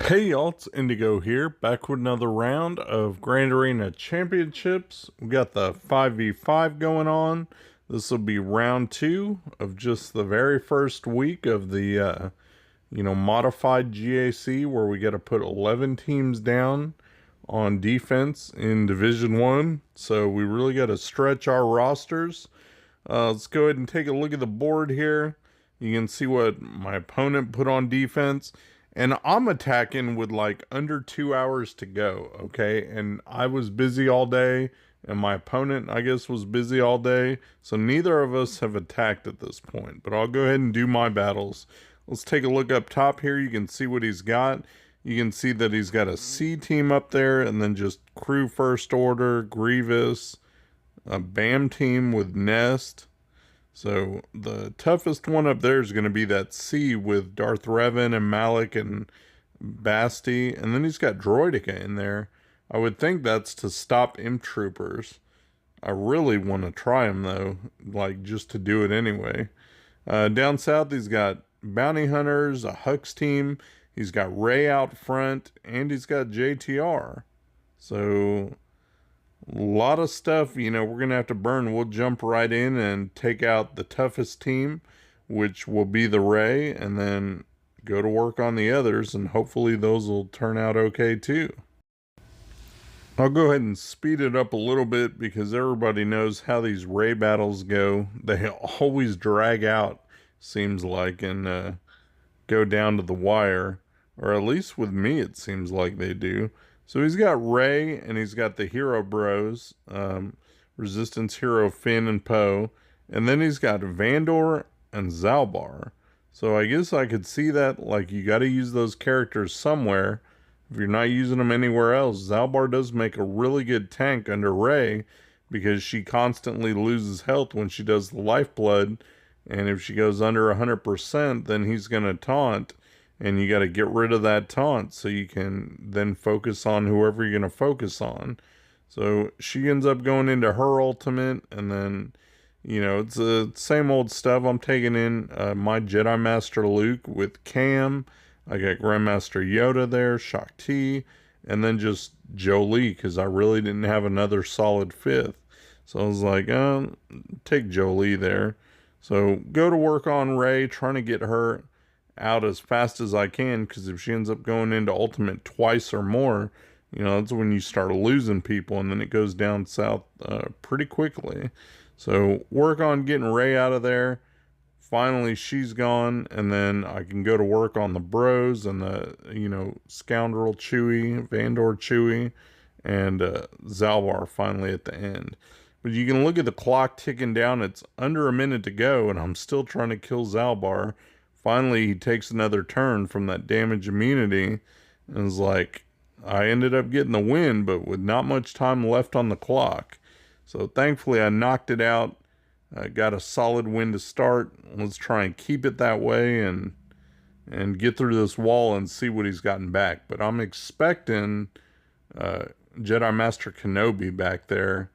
Hey y'all, it's Indigo here, back with another round of Grand Arena Championships. We got the 5v5 going on. This will be round 2 of just the very first week of the, modified GAC, where we got to put 11 teams down on defense in Division 1. So we really got to stretch our rosters. Let's go ahead and take a look at the board here. You can see what my opponent put on defense. And I'm attacking with like under 2 hours to go, okay? And I was busy all day, and my opponent, I guess, was busy all day. So neither of us have attacked at this point. But I'll go ahead and do my battles. Let's take a look up top here. You can see what he's got. You can see that he's got a C team up there, and then just crew first order, Grievous, a BAM team with Nest. So the toughest one up there is going to be that C with Darth Revan and Malik and Basti. And then he's got Droideka in there. I would think that's to stop imp troopers. I really want to try him though, like just to do it anyway. Down south he's got bounty hunters, a Hux team. He's got Rey out front, and he's got JTR. So a lot of stuff, we're going to have to burn. We'll jump right in and take out the toughest team, which will be the Rey, and then go to work on the others, and hopefully those will turn out okay too. I'll go ahead and speed it up a little bit because everybody knows how these Rey battles go. They always drag out, seems like, and go down to the wire. Or at least with me it seems like they do. So he's got Rey, and he's got the Hero Bros, Resistance Hero Finn and Poe, and then he's got Vandor and Zalbar. So I guess I could see that, like, you got to use those characters somewhere. If you're not using them anywhere else, Zalbar does make a really good tank under Rey, because she constantly loses health when she does the Lifeblood, and if she goes under 100%, then he's going to taunt. And you got to get rid of that taunt so you can then focus on whoever you're going to focus on. So she ends up going into her ultimate, and then, it's the same old stuff. I'm taking in my Jedi Master Luke with Cam. I got Grandmaster Yoda there, Shaak Ti, and then just Jolie, because I really didn't have another solid fifth. So I was like, take Jolie there. So go to work on Rey, trying to get her out as fast as I can, because if she ends up going into ultimate twice or more, that's when you start losing people, and then it goes down south pretty quickly. So work on getting Rey out of there. Finally she's gone, and then I can go to work on the bros and the Scoundrel Chewie, Vandor Chewie, and Zalbar finally at the end. But you can look at the clock ticking down. It's under a minute to go, and I'm still trying to kill Zalbar. Finally, he takes another turn from that damage immunity, and is like, I ended up getting the win, but with not much time left on the clock. So thankfully, I knocked it out. I got a solid win to start. Let's try and keep it that way and get through this wall and see what he's gotten back. But I'm expecting Jedi Master Kenobi back there.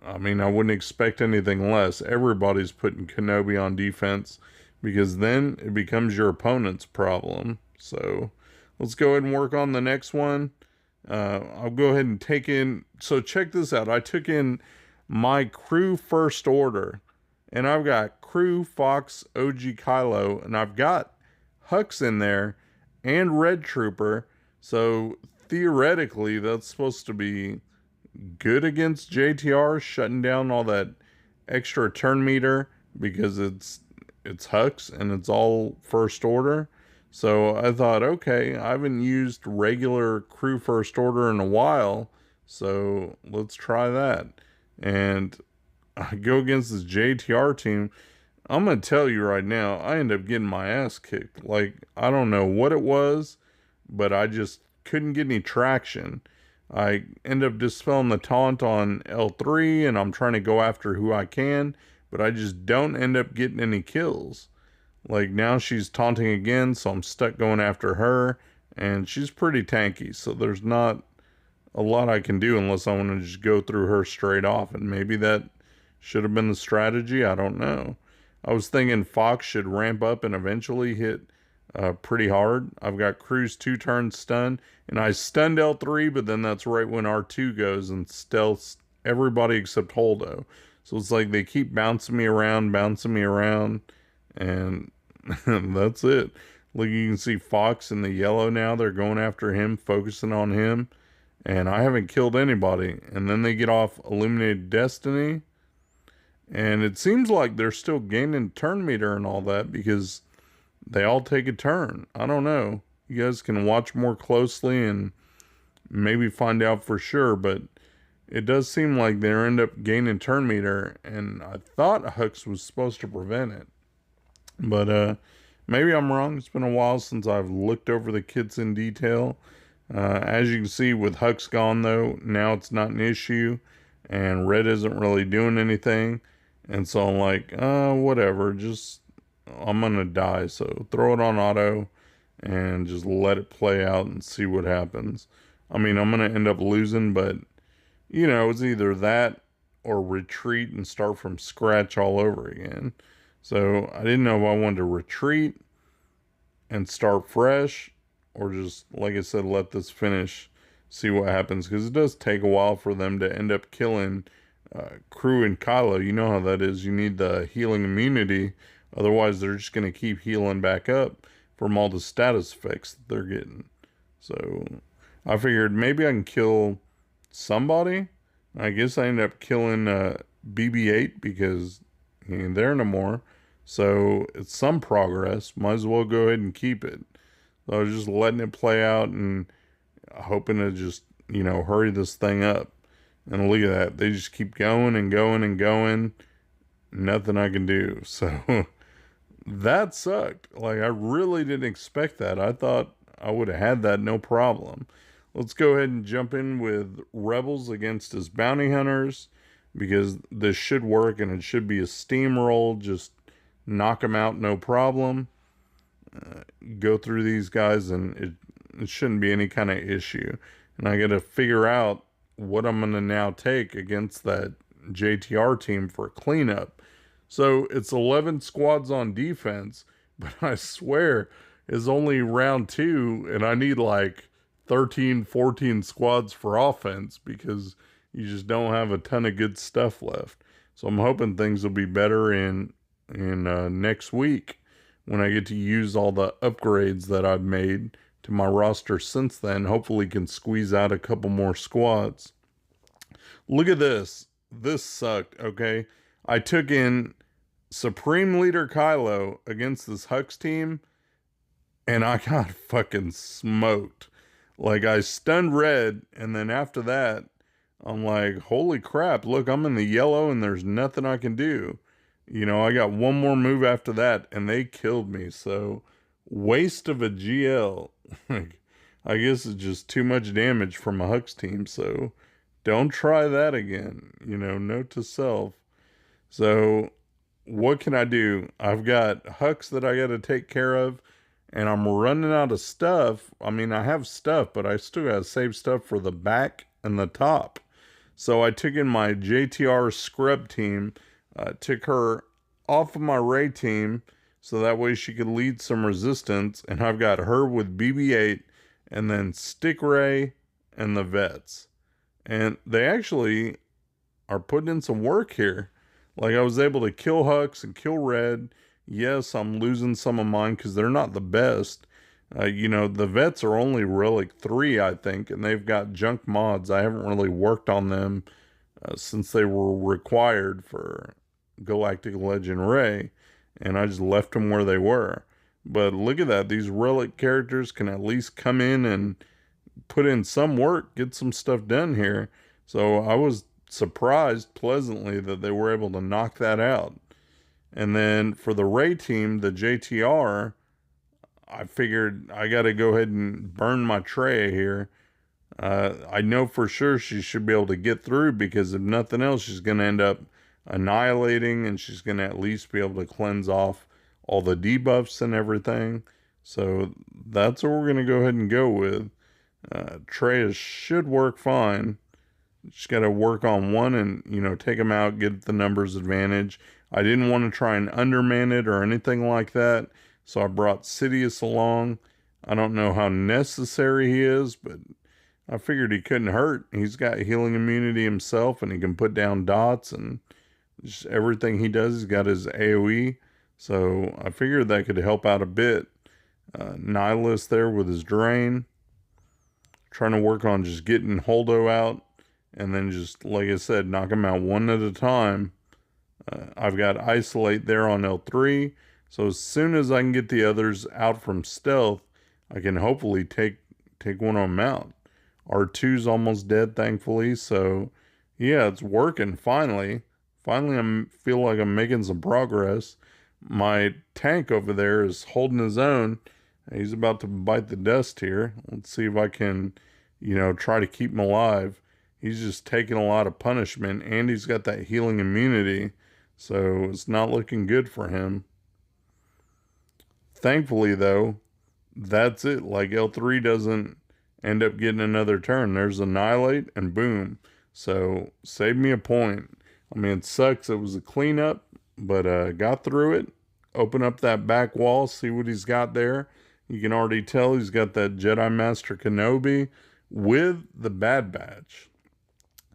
I mean, I wouldn't expect anything less. Everybody's putting Kenobi on defense, because then it becomes your opponent's problem. So let's go ahead and work on the next one. I'll go ahead and take in. So check this out. I took in my crew first order, and I've got crew Fox, OG Kylo, and I've got Hux in there and Red Trooper. So theoretically, that's supposed to be good against JTR, shutting down all that extra turn meter, because it's Hux and it's all first order. So I thought, okay, I haven't used regular crew first order in a while, so let's try that. And I go against this JTR team. I'm going to tell you right now, I end up getting my ass kicked. Like, I don't know what it was, but I just couldn't get any traction. I end up dispelling the taunt on L3, and I'm trying to go after who I can, but I just don't end up getting any kills. Like, now she's taunting again, so I'm stuck going after her, and she's pretty tanky, so there's not a lot I can do unless I want to just go through her straight off, and maybe that should have been the strategy. I don't know. I was thinking Fox should ramp up and eventually hit pretty hard. I've got Cruise 2 turns stun, and I stunned L3, but then that's right when R2 goes and stealths everybody except Holdo. So it's like they keep bouncing me around, and that's it. Like you can see Fox in the yellow now. They're going after him, focusing on him, and I haven't killed anybody. And then they get off Illuminated Destiny, and it seems like they're still gaining turn meter and all that because they all take a turn. I don't know. You guys can watch more closely and maybe find out for sure, but it does seem like they end up gaining turn meter, and I thought Hux was supposed to prevent it. But maybe I'm wrong. It's been a while since I've looked over the kits in detail. As you can see, with Hux gone, though, now it's not an issue, and Red isn't really doing anything. And so I'm like, whatever, I'm going to die. So throw it on auto and just let it play out and see what happens. I mean, I'm going to end up losing, but, it's either that or retreat and start from scratch all over again. So I didn't know if I wanted to retreat and start fresh or just, like I said, let this finish, see what happens. Because it does take a while for them to end up killing Crew and Kylo. You know how that is. You need the healing immunity. Otherwise, they're just going to keep healing back up from all the status effects that they're getting. So I figured maybe I can kill somebody. I guess I ended up killing BB-8 because he ain't there no more. So it's some progress. Might as well go ahead and keep it. So I was just letting it play out and hoping to just, hurry this thing up. And look at that. They just keep going and going and going. Nothing I can do. So that sucked. Like, I really didn't expect that. I thought I would have had that no problem. Let's go ahead and jump in with Rebels against his bounty hunters, because this should work and it should be a steamroll. Just knock them out, no problem. Go through these guys and it shouldn't be any kind of issue. And I got to figure out what I'm going to now take against that JTR team for a cleanup. So it's 11 squads on defense, but I swear it's only round 2 and I need like 13, 14 squads for offense because you just don't have a ton of good stuff left. So I'm hoping things will be better in next week when I get to use all the upgrades that I've made to my roster since then. Hopefully can squeeze out a couple more squads. Look at this. This sucked, okay? I took in Supreme Leader Kylo against this Hux team, and I got fucking smoked. Like, I stunned Red, and then after that, I'm like, holy crap, look, I'm in the yellow, and there's nothing I can do. I got one more move after that, and they killed me. So, waste of a GL. I guess it's just too much damage from a Hux team, so don't try that again. Note to self. So, what can I do? I've got Hux that I got to take care of, and I'm running out of stuff. I mean, I have stuff, but I still got to save stuff for the back and the top. So I took in my JTR scrub team, took her off of my Rey team, so that way she could lead some resistance, and I've got her with BB-8, and then Stick Rey and the vets. And they actually are putting in some work here. Like, I was able to kill Hux and kill Red. Yes, I'm losing some of mine because they're not the best. The vets are only Relic 3, I think, and they've got junk mods. I haven't really worked on them since they were required for Galactic Legend Rey, and I just left them where they were. But look at that. These Relic characters can at least come in and put in some work, get some stuff done here. So I was surprised pleasantly that they were able to knock that out. And then for the Rey team, the JTR, I figured I got to go ahead and burn my Treya here. I know for sure she should be able to get through, because if nothing else, she's going to end up annihilating, and she's going to at least be able to cleanse off all the debuffs and everything. So that's what we're going to go ahead and go with. Treya should work fine. Just got to work on one and, take them out, get the numbers advantage. I didn't want to try and underman it or anything like that. So I brought Sidious along. I don't know how necessary he is, but I figured he couldn't hurt. He's got healing immunity himself, and he can put down dots, and just everything he does, he's got his AoE. So I figured that could help out a bit. Nihilist there with his drain. Trying to work on just getting Holdo out, and then just, like I said, knock him out one at a time. I've got Isolate there on L3. So as soon as I can get the others out from stealth, I can hopefully take one of them out. R2's almost dead, thankfully. So yeah, it's working finally. Finally, I feel like I'm making some progress. My tank over there is holding his own. He's about to bite the dust here. Let's see if I can, try to keep him alive. He's just taking a lot of punishment, and he's got that healing immunity. So it's not looking good for him. Thankfully, though, that's it. Like, L3 doesn't end up getting another turn. There's Annihilate, and boom. So, saved me a point. I mean, it sucks. It was a cleanup, but got through it. Open up that back wall, see what he's got there. You can already tell he's got that Jedi Master Kenobi with the Bad Batch.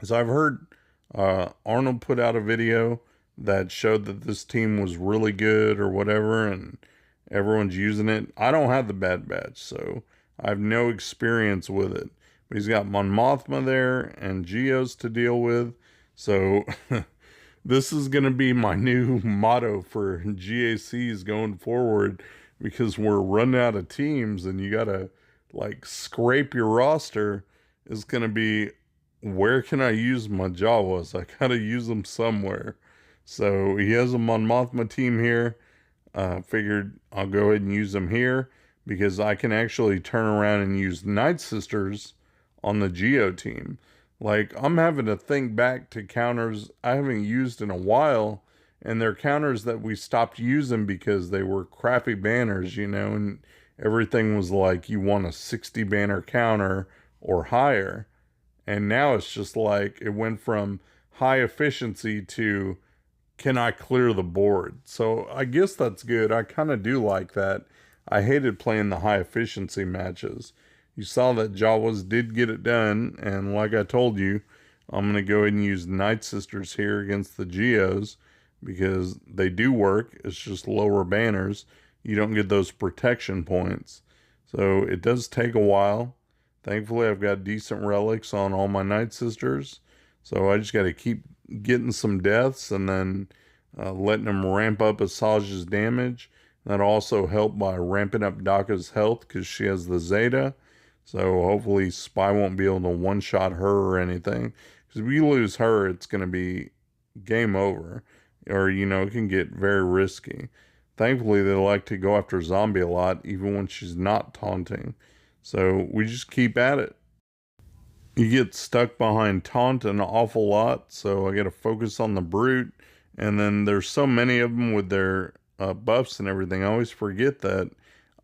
So I've heard Arnold put out a video that showed that this team was really good or whatever, and everyone's using it. I don't have the Bad Batch, so I have no experience with it. But he's got Mon Mothma there and Geos to deal with. So this is going to be my new motto for GACs going forward, because we're running out of teams and you got to scrape your roster. Is going to be, where can I use my Jawas? I got to use them somewhere. So he has a Mon Mothma team here. Figured I'll go ahead and use them here, because I can actually turn around and use Nightsisters on the Geo team. I'm having to think back to counters I haven't used in a while, and they're counters that we stopped using because they were crappy banners, and everything was like, you want a 60 banner counter or higher. And now it's just it went from high efficiency to, can I clear the board? So I guess that's good. I kind of do like that. I hated playing the high efficiency matches. You saw that Jawas did get it done, and like I told you, I'm going to go ahead and use Nightsisters here against the Geos, because they do work. It's just lower banners. You don't get those protection points. So it does take a while. Thankfully, I've got decent relics on all my Nightsisters. So I just got to keep getting some deaths, and then letting them ramp up Asajj's damage. That'll also help by ramping up Daka's health, because she has the Zeta. So hopefully Spy won't be able to one-shot her or anything. Because if you lose her, it's going to be game over. Or, it can get very risky. Thankfully, they like to go after Zombie a lot, even when she's not taunting. So we just keep at it. You get stuck behind taunt an awful lot, so I got to focus on the Brute. And then there's so many of them with their buffs and everything. I always forget that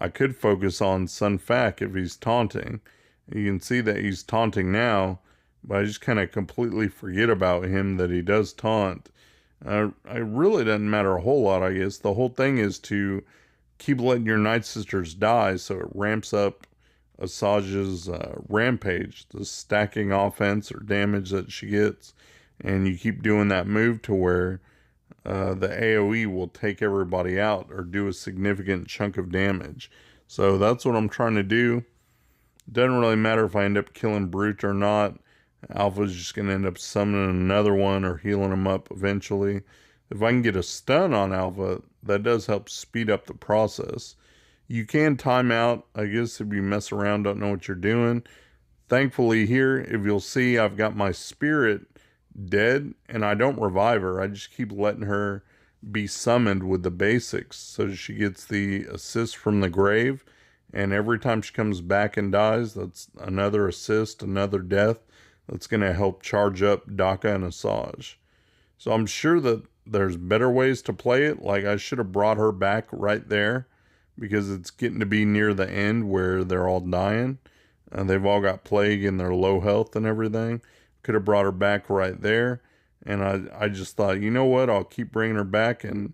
I could focus on Sun Fac if he's taunting. You can see that he's taunting now, but I just kind of completely forget about him, that he does taunt. It really doesn't matter a whole lot, I guess. The whole thing is to keep letting your Nightsisters die, so it ramps up Asajj's rampage, the stacking offense or damage that she gets. And you keep doing that move to where the AoE will take everybody out or do a significant chunk of damage. So that's what I'm trying to do. Doesn't really matter if I end up killing Brute or not. Alpha's just going to end up summoning another one or healing him up eventually. If I can get a stun on Alpha, that does help speed up the process. You can time out, I guess, if you mess around, don't know what you're doing. Thankfully here, if you'll see, I've got my Spirit dead, and I don't revive her. I just keep letting her be summoned with the basics, so she gets the assist from the grave, and every time she comes back and dies, that's another assist, another death. That's going to help charge up Daka and Asajj. So I'm sure that there's better ways to play it. I should have brought her back right there, because it's getting to be near the end where they're all dying. They've all got plague and they're low health and everything. Could have brought her back right there. And I just thought, you know what? I'll keep bringing her back, and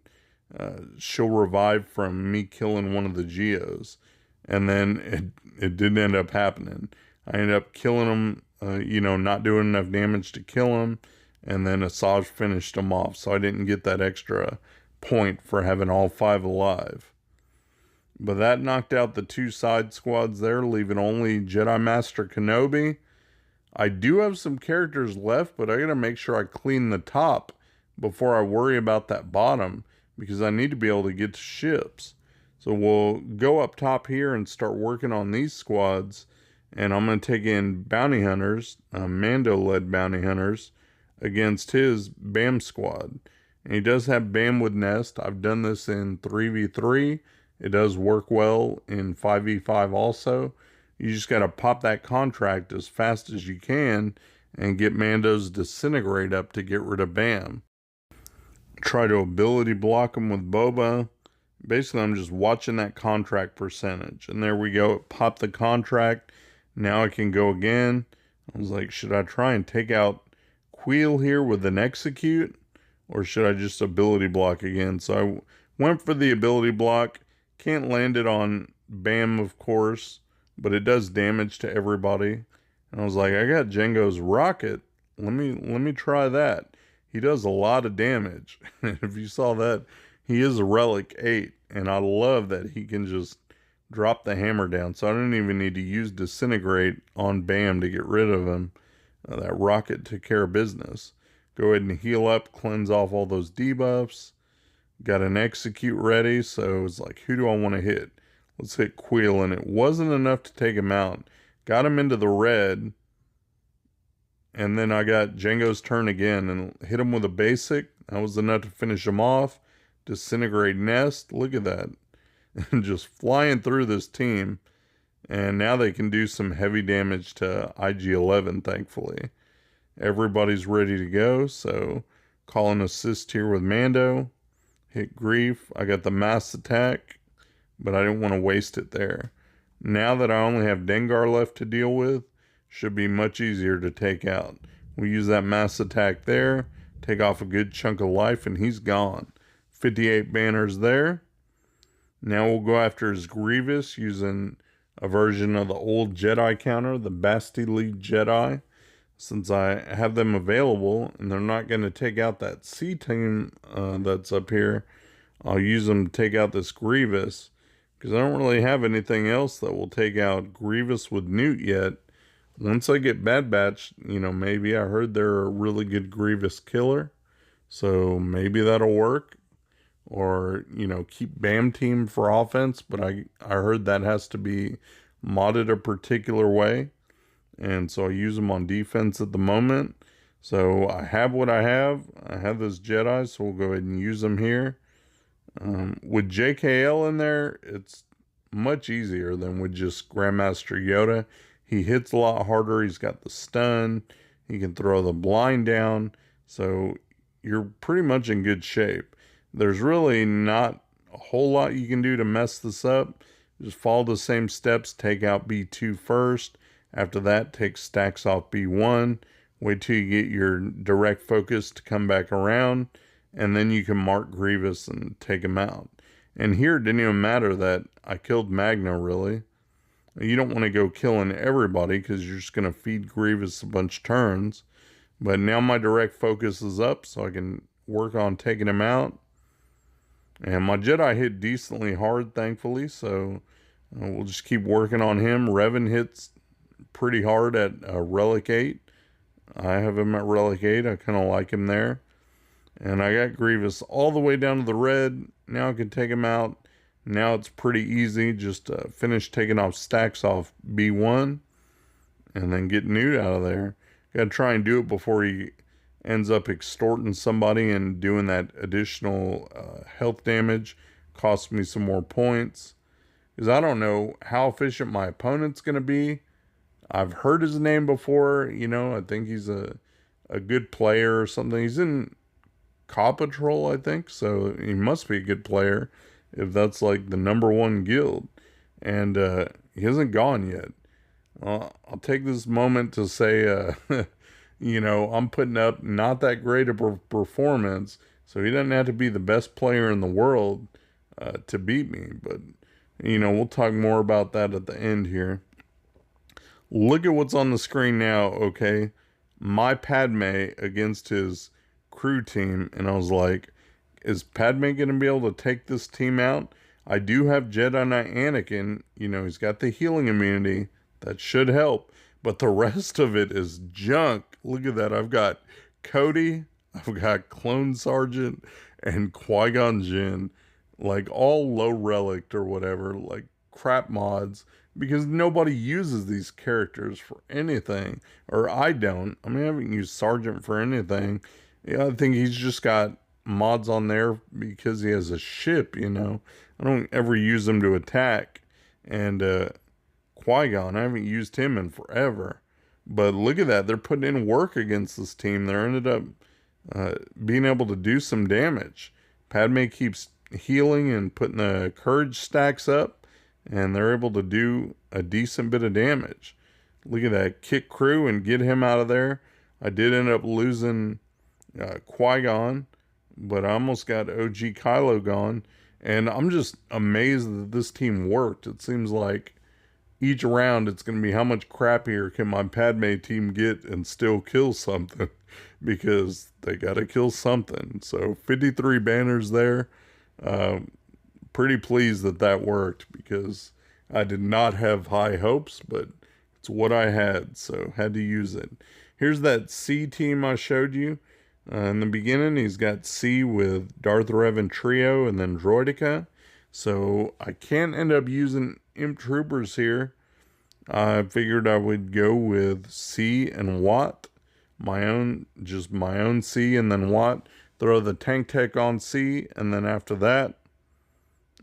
she'll revive from me killing one of the Geos. And then it didn't end up happening. I ended up killing him, not doing enough damage to kill him. And then Asajj finished him off. So I didn't get that extra point for having all 5 alive. But that knocked out the 2 side squads there, leaving only Jedi Master Kenobi. I do have some characters left, but I gotta make sure I clean the top before I worry about that bottom, because I need to be able to get to ships. So we'll go up top here and start working on these squads, and I'm going to take in bounty hunters, Mando-led bounty hunters, against his BAM squad. And he does have BAM with Nest. I've done this in 3v3. It does work well in 5v5 also. You just got to pop that contract as fast as you can and get Mando's Disintegrate up to get rid of BAM. Try to ability block him with Boba. Basically, I'm just watching that contract percentage. And there we go. It popped the contract. Now I can go again. I was like, should I try and take out Queel here with an execute? Or should I just ability block again? So I went for the ability block. Can't land it on BAM, of course. But it does damage to everybody. And I was like, I got Jango's rocket. Let me try that. He does a lot of damage. If you saw that, he is a Relic 8, and I love that he can just drop the hammer down. So I don't even need to use Disintegrate on BAM to get rid of him. That rocket took care of business. Go ahead and heal up, cleanse off all those debuffs. Got an execute ready, so it's like, who do I want to hit? Let's hit Queel, and it wasn't enough to take him out. Got him into the red, and then I got Jango's turn again and hit him with a basic. That was enough to finish him off. Disintegrate Nest. Look at that. And just flying through this team. And now they can do some heavy damage to IG-11, thankfully. Everybody's ready to go. So, call an assist here with Mando. Hit Grief. I got the mass attack, but I didn't want to waste it there. Now that I only have Dengar left to deal with, should be much easier to take out. We use that mass attack there. Take off a good chunk of life, and he's gone. 58 banners there. Now we'll go after his Grievous using a version of the old Jedi counter, the Bastille Jedi. Since I have them available and they're not going to take out that C team that's up here, I'll use them to take out this Grievous, because I don't really have anything else that will take out Grievous with Newt yet. Once I get Bad Batch, maybe I heard they're a really good Grievous killer, so maybe that'll work. Or, keep BAM team for offense, but I heard that has to be modded a particular way. And so I use them on defense at the moment. So I have what I have. I have this Jedi, so we'll go ahead and use them here. With JKL in there, it's much easier than with just Grandmaster Yoda. He hits a lot harder. He's got the stun. He can throw the blind down. So you're pretty much in good shape. There's really not a whole lot you can do to mess this up. Just follow the same steps. Take out B2 first. After that, take stacks off B1. Wait till you get your direct focus to come back around. And then you can mark Grievous and take him out. And here it didn't even matter that I killed Magna, really. You don't want to go killing everybody because you're just going to feed Grievous a bunch of turns. But now my direct focus is up, so I can work on taking him out. And my Jedi hit decently hard, thankfully, so we'll just keep working on him. Revan hits pretty hard at Relic 8. I have him at Relic 8. I kind of like him there. And I got Grievous all the way down to the red. Now I can take him out. Now it's pretty easy. Just finish taking off stacks off B1. And then get Newt out of there. Got to try and do it before he ends up extorting somebody and doing that additional health damage. Costs me some more points. Because I don't know how efficient my opponent's going to be. I've heard his name before. I think he's a good player or something. He's in Paw Patrol, I think. So he must be a good player if that's like the #1 guild. And he hasn't gone yet. Well, I'll take this moment to say, I'm putting up not that great of a performance So he doesn't have to be the best player in the world to beat me. But, you know, we'll talk more about that at the end here. Look at what's on the screen now, okay? My Padme against his crew team. And I was like, is Padme going to be able to take this team out? I do have Jedi Knight Anakin. You know, he's got the healing immunity. That should help. But the rest of it is junk. Look at that. I've got Cody, I've got Clone Sergeant, and Qui-Gon Jinn. Like all low relic or whatever. Like crap mods. Because nobody uses these characters for anything. Or I don't. I mean, I haven't used Sergeant for anything. Yeah, I think he's just got mods on there because he has a ship, you know. I don't ever use him to attack. And Qui-Gon, I haven't used him in forever. But look at that. They're putting in work against this team. They ended up being able to do some damage. Padme keeps healing and putting the courage stacks up. And they're able to do a decent bit of damage. Look at that. Kick crew and get him out of there. I did end up losing Qui-Gon. But I almost got OG Kylo gone. And I'm just amazed that this team worked. It seems like each round it's going to be how much crappier can my Padme team get and still kill something. Because they got to kill something. So 53 banners there. Pretty pleased that that worked. Because I did not have high hopes. But it's what I had. So had to use it. Here's that C team I showed you. In the beginning, he's got C with Darth Revan Trio and then Droideka. So I can't end up using Imp Troopers here. I figured I would go with C and Watt. Just my own C and then Watt. Throw the tank tech on C. And then after that,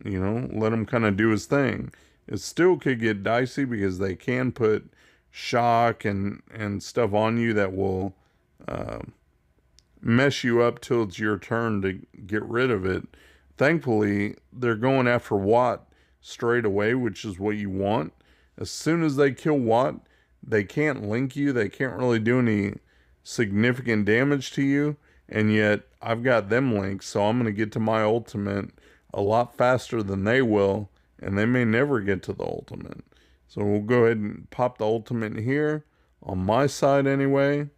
you know, let him kind of do his thing. It still could get dicey because they can put shock and stuff on you that will mess you up till it's your turn to get rid of it. Thankfully, they're going after Watt straight away, which is what you want. As soon as they kill Watt, they can't link you. They can't really do any significant damage to you. And yet, I've got them linked, so I'm going to get to my ultimate a lot faster than they will. And they may never get to the ultimate. So we'll go ahead and pop the ultimate here. On my side anyway.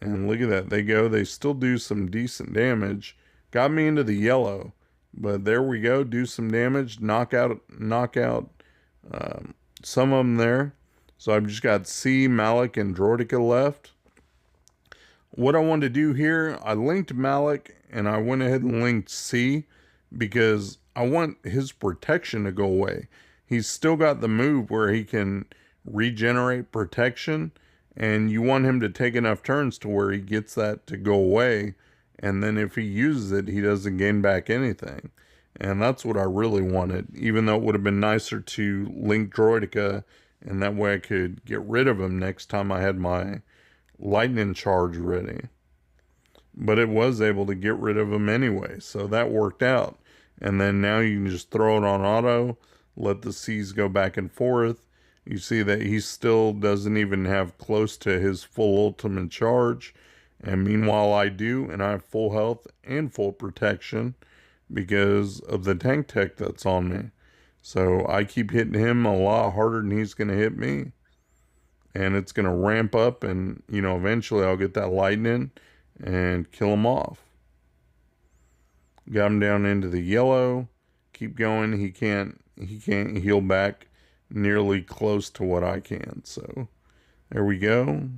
And look at that. They go. They still do some decent damage. Got me into the yellow. But there we go. Do some damage. Knock out some of them there. So I've just got C, Malik, and Droideka left. What I wanted to do here, I linked Malik. And I went ahead and linked C. Because I want his protection to go away. He's still got the move where he can regenerate protection. And you want him to take enough turns to where he gets that to go away. And then if he uses it, he doesn't gain back anything. And that's what I really wanted. Even though it would have been nicer to link Droideka. And that way I could get rid of him next time I had my lightning charge ready. But it was able to get rid of him anyway. So that worked out. And then now you can just throw it on auto. Let the C's go back and forth. You see that he still doesn't even have close to his full ultimate charge. And meanwhile I do. And I have full health and full protection. Because of the tank tech that's on me. So I keep hitting him a lot harder than he's going to hit me. And it's going to ramp up. And, you know, eventually I'll get that lightning. And kill him off. Got him down into the yellow. Keep going. He can't heal back nearly close to what I can. So there we go.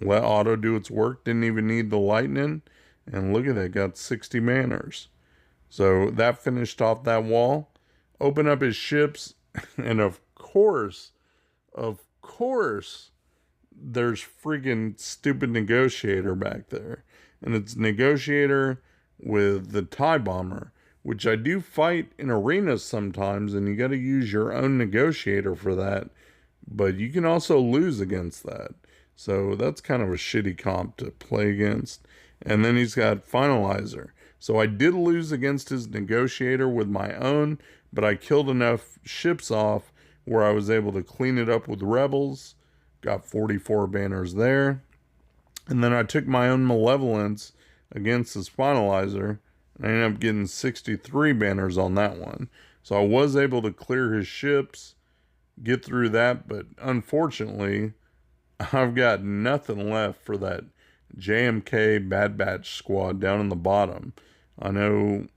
Let auto do its work. Didn't even need the lightning. And look at that. Got 60 manners. So that finished off that wall. Open up his ships. And of course, there's freaking stupid negotiator back there. And it's negotiator with the TIE bomber, which I do fight in arenas sometimes, and you got to use your own negotiator for that. But you can also lose against that. So that's kind of a shitty comp to play against. And then he's got finalizer. So I did lose against his negotiator with my own, but I killed enough ships off where I was able to clean it up with rebels. Got 44 banners there. And then I took my own malevolence against his finalizer I ended up getting 63 banners on that one. So I was able to clear his ships, get through that, but unfortunately, I've got nothing left for that JMK Bad Batch squad down in the bottom. I know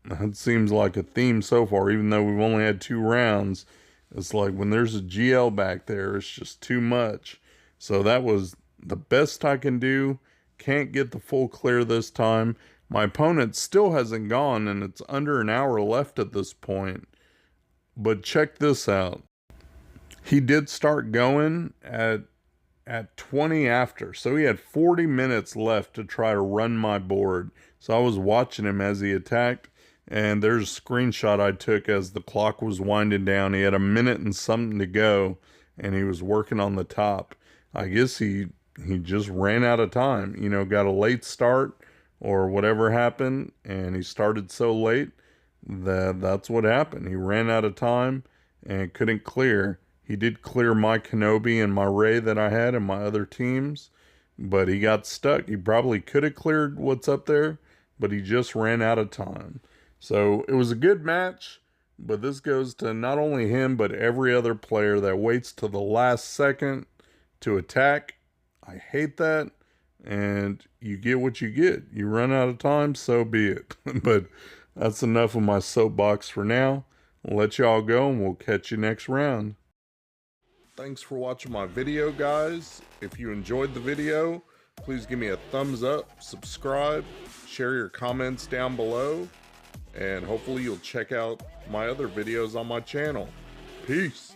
it seems like a theme so far, even though we've only had 2 rounds. It's like when there's a GL back there, it's just too much. So that was the best I can do. Can't get the full clear this time. My opponent still hasn't gone, and it's under an hour left at this point. But check this out. He did start going at 20 after. So he had 40 minutes left to try to run my board. So I was watching him as he attacked. And there's a screenshot I took as the clock was winding down. He had a minute and something to go. And he was working on the top. I guess he just ran out of time. You know, got a late start or whatever happened. And he started so late that's what happened. He ran out of time and couldn't clear. He did clear my Kenobi and my Rey that I had and my other teams, but he got stuck. He probably could have cleared what's up there, but he just ran out of time. So it was a good match, but this goes to not only him, but every other player that waits to the last second to attack. I hate that, and you get what you get. You run out of time, so be it. But that's enough of my soapbox for now. I'll let y'all go, and we'll catch you next round. Thanks for watching my video, guys. If you enjoyed the video, please give me a thumbs up, subscribe, share your comments down below, and hopefully you'll check out my other videos on my channel. Peace.